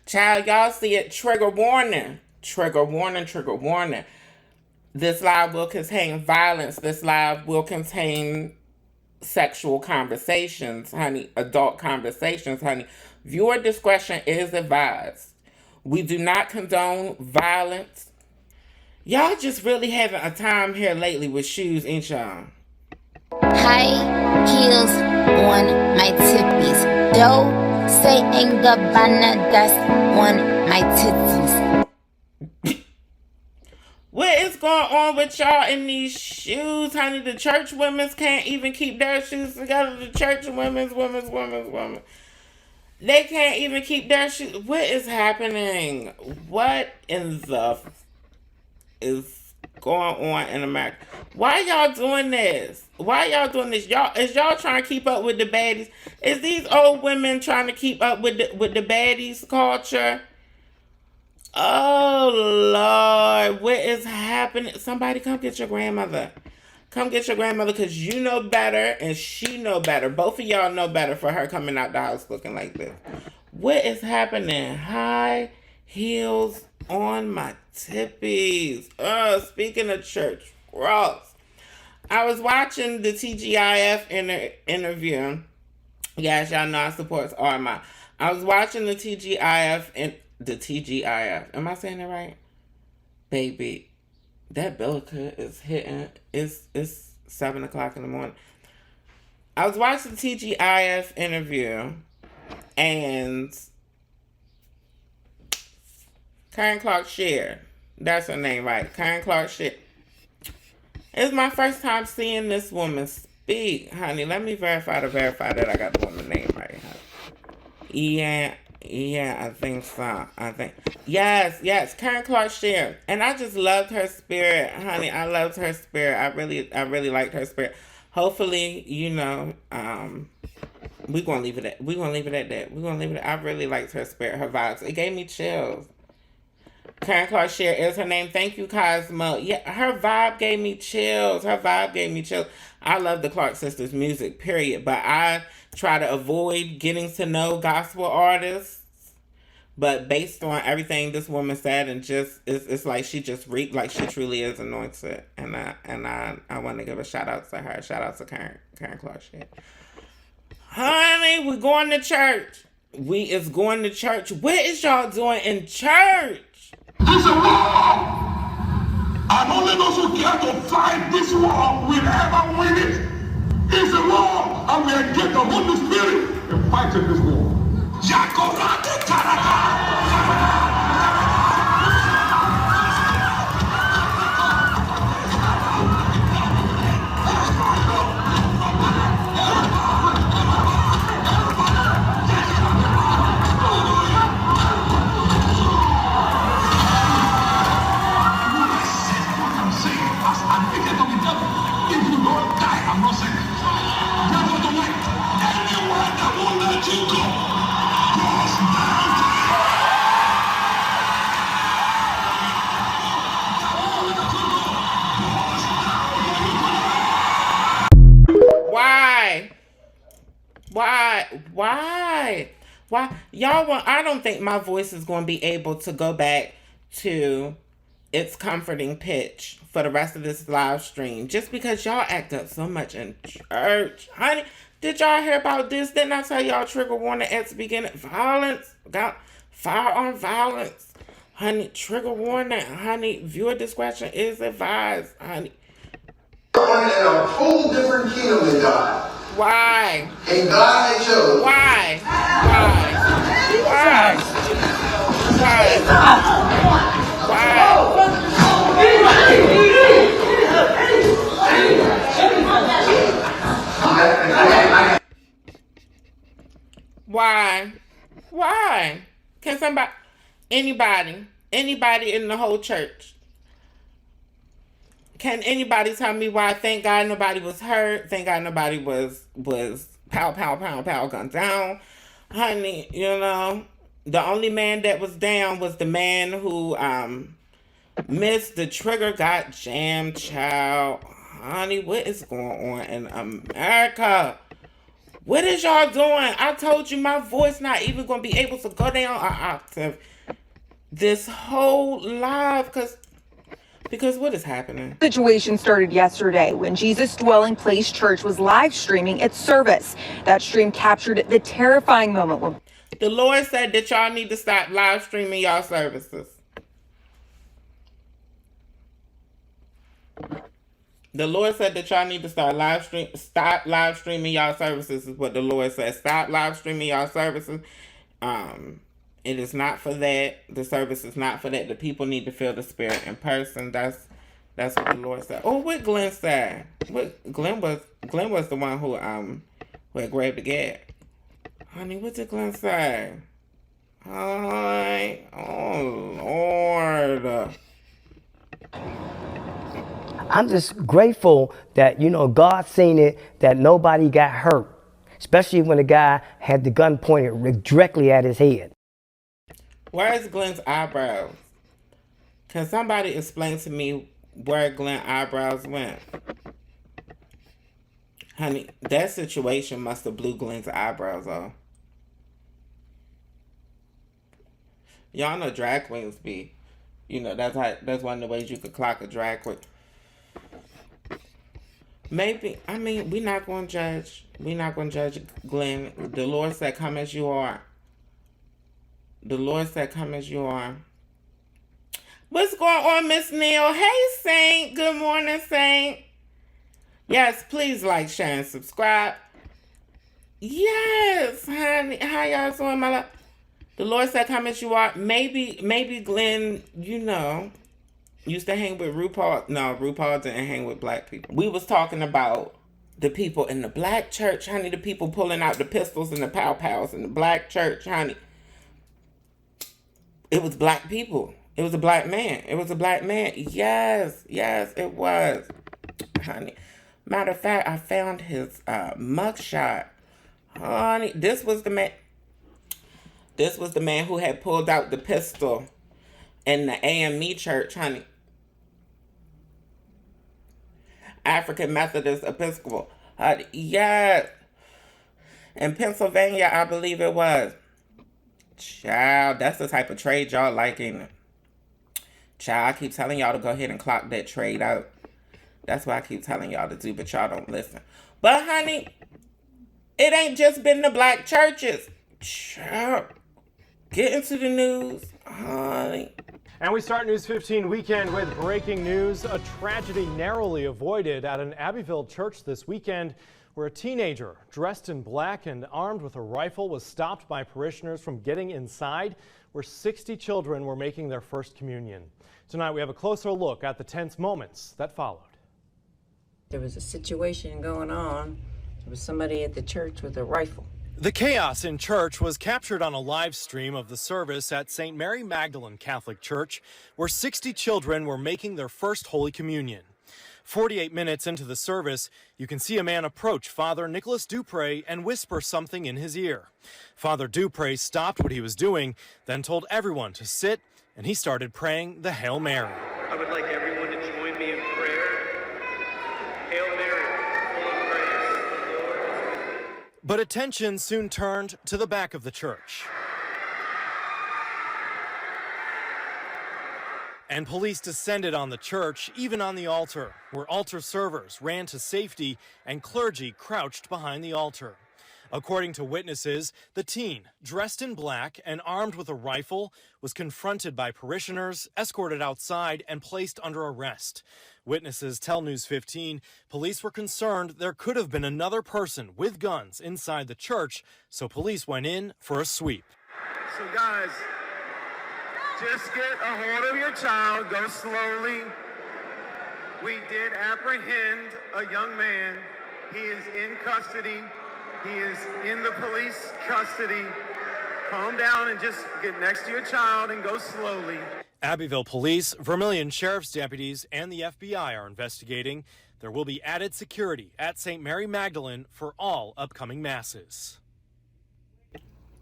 Child, y'all see it. Trigger warning. Trigger warning, trigger warning. This live will contain violence. This live will contain sexual conversations, honey. Adult conversations, honey. Viewer discretion is advised. We do not condone violence. Y'all just really having a time here lately with shoes, ain't y'all? High heels on my tippies. Dough say ain't Gabbana, that's on my titties. What is going on with y'all in these shoes, honey? The church women's can't even keep their shoes together. The church women's. They can't even keep their shoes. What is happening? What in the is going on in America? Why y'all doing this? Why y'all doing this? Y'all trying to keep up with the baddies? Is these old women trying to keep up with the baddies culture? Oh Lord, what is happening? Somebody come get your grandmother. Come get your grandmother, because you know better and she know better. Both of y'all know better for her coming out the house looking like this. What is happening? High heels on my tippies. Speaking of church, gross. I was watching the TGIF interview. Yes, y'all know I support RMI. I was watching the TGIF and the TGIF. Am I saying it right? Baby, that Bellica is hitting. It's 7 o'clock in the morning. I was watching the TGIF interview, and Karen Clark Sheard. That's her name, right? Karen Clark Sheard. It's my first time seeing this woman speak, honey. Let me verify that I got the woman's name right, honey. Yeah, I think so. Yes, Karen Clark Sheard. And I just loved her spirit, honey. I loved her spirit. I really liked her spirit. Hopefully, we're gonna leave it at that. I really liked her spirit, her vibes. It gave me chills. Karen Clark Sheard is her name. Thank you, Cosmo. Yeah, her vibe gave me chills. I love the Clark sisters' music, period. But I try to avoid getting to know gospel artists. But based on everything this woman said, and just it's like she just reeked like she truly is anointed. And I want to give a shout out to her. Shout out to Karen Clark Sheard. Honey, we're going to church. We is going to church. What is y'all doing in church? It's a war! And only those who care to fight this war will ever win it. It's a war, and we engage the Holy Spirit in fighting this war. Why? Y'all I don't think my voice is going to be able to go back to its comforting pitch for the rest of this live stream. Just because y'all act up so much in church. Honey, did y'all hear about this? Didn't I tell y'all trigger warning at the beginning? Violence. Got firearm violence. Honey, trigger warning. Honey, viewer discretion is advised. Honey. In a whole different kingdom than God. Why? And God chose. Why? Why? Can anybody in the whole church, can anybody tell me why? Thank God nobody was hurt. Thank God nobody was pow, guns down. Honey, the only man that was down was the man who missed the trigger, got jammed, child. Honey, what is going on in America? What is y'all doing? I told you my voice not even going to be able to go down an octave this whole live because what is happening? Situation started yesterday when Jesus Dwelling Place Church was live streaming its service. That stream captured the terrifying moment when the Lord said that y'all need to stop live streaming y'all services. The Lord said that y'all need to stop live streaming y'all services is what the Lord said. Stop live streaming y'all services. It is not for that. The service is not for that. The people need to feel the Spirit in person. That's what the Lord said. Oh, what Glenn said? Glenn was the one who had grabbed the gap. Honey, what did Glenn say? Hi. Oh Lord. I'm just grateful that, God seen it, that nobody got hurt, especially when the guy had the gun pointed directly at his head. Where is Glenn's eyebrows? Can somebody explain to me where Glenn's eyebrows went? Honey, that situation must have blew Glenn's eyebrows off. Y'all know drag queens be, that's one of the ways you could clock a drag queen. Maybe, we're not going to judge. We're not going to judge Glenn. The Lord said, come as you are. The Lord said, come as you are. What's going on, Miss Neil? Hey, Saint. Good morning, Saint. Yes, please like, share, and subscribe. Yes, honey. How y'all doing, my love? The Lord said, come as you are. Maybe Glenn, used to hang with RuPaul. No, RuPaul didn't hang with black people. We was talking about the people in the black church, honey. The people pulling out the pistols and the pow-pows in the black church, honey. It was black people. It was a black man. Yes, it was. Honey. Matter of fact, I found his mugshot. Honey, this was the man. This was the man who had pulled out the pistol in the AME church, honey. African Methodist Episcopal. Yeah. In Pennsylvania, I believe it was. Child, that's the type of trade y'all like, ain't it? Child, I keep telling y'all to go ahead and clock that trade out. That's what I keep telling y'all to do, but y'all don't listen. But, honey, it ain't just been the black churches. Child, get into the news, honey. And we start News 15 weekend with breaking news. A tragedy narrowly avoided at an Abbeville church this weekend where a teenager dressed in black and armed with a rifle was stopped by parishioners from getting inside where 60 children were making their first communion. Tonight we have a closer look at the tense moments that followed. There was a situation going on. There was somebody at the church with a rifle. The chaos in church was captured on a live stream of the service at St. Mary Magdalene Catholic Church, where 60 children were making their first Holy Communion. 48 minutes into the service, you can see a man approach Father Nicholas Dupre and whisper something in his ear. Father Dupre stopped what he was doing, then told everyone to sit, and he started praying the Hail Mary. I would like everyone to join me in prayer. Hail Mary, full of grace, the Lord is with you. But attention soon turned to the back of the church. And police descended on the church, even on the altar, where altar servers ran to safety and clergy crouched behind the altar. According to witnesses, the teen, dressed in black and armed with a rifle, was confronted by parishioners, escorted outside, and placed under arrest. Witnesses tell News 15 police were concerned there could have been another person with guns inside the church, so police went in for a sweep. So guys, just get a hold of your child, go slowly. We did apprehend a young man. He is in custody. He is in the police custody. Calm down and just get next to your child and go slowly. Abbeville Police, Vermilion Sheriff's deputies, and the FBI are investigating. There will be added security at St. Mary Magdalene for all upcoming masses.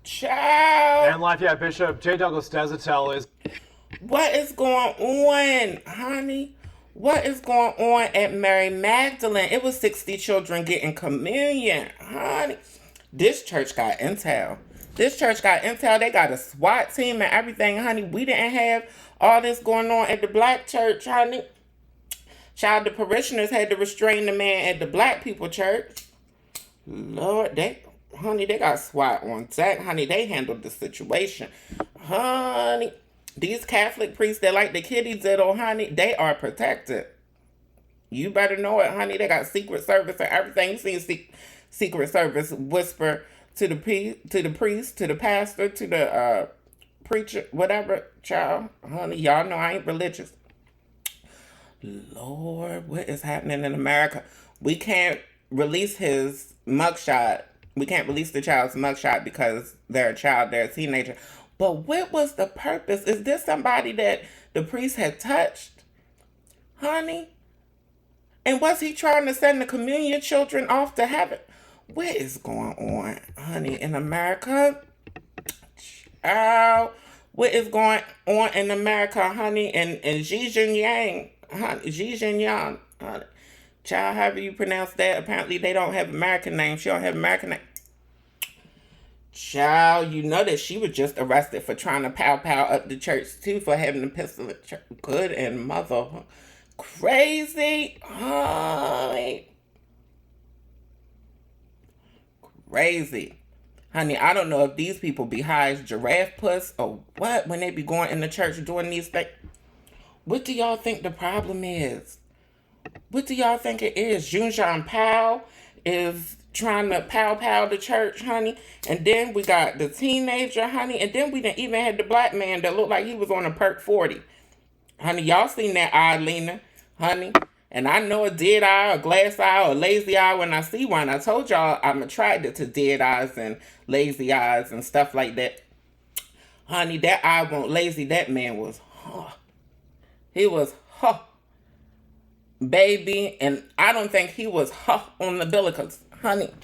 Child. And Lafayette Bishop J. Douglas Desatel is... What is going on, honey? What is going on at Mary Magdalene? It was 60 children getting communion, honey. This church got intel. This church got intel. They got a SWAT team and everything, honey. We didn't have all this going on at the black church, honey. Child, the parishioners had to restrain the man at the black people church. Lord, they got SWAT on deck, honey. They handled the situation. Honey, these Catholic priests that like the kitty diddle, honey, they are protected. You better know it, honey. They got Secret Service and everything. You seen Secret Service whisper to the priest, to the pastor, to the preacher, whatever, child. Honey, y'all know I ain't religious. Lord, what is happening in America? We can't release his mugshot. We can't release the child's mugshot because they're a child, they're a teenager. But what was the purpose? Is this somebody that the priest had touched? Honey? And was he trying to send the communion children off to heaven? What is going on, honey, in America? Child, what is going on in America, honey? And Xi Jinping, honey, Xi Jinping, honey. Child, however you pronounce that. Apparently they don't have American names. She don't have American name. Child, you know that she was just arrested for trying to pow up the church too, for having a pistol at church. Good and mother. Crazy. Honey. Crazy. Honey, I don't know if these people be high as giraffe puss or what when they be going in the church doing these things. What do y'all think the problem is? What do y'all think it is? Junjan Powell is trying to pow the church, honey. And then we got the teenager, honey. And then we didn't even have the black man that looked like he was on a perk 40. Honey, y'all seen that eye, Lena, honey. And I know a dead eye, a glass eye, or a lazy eye when I see one. I told y'all I'm attracted to dead eyes and lazy eyes and stuff like that. Honey, that eye won't lazy. That man was, he was, baby. And I don't think he was, on the umbilicus, honey.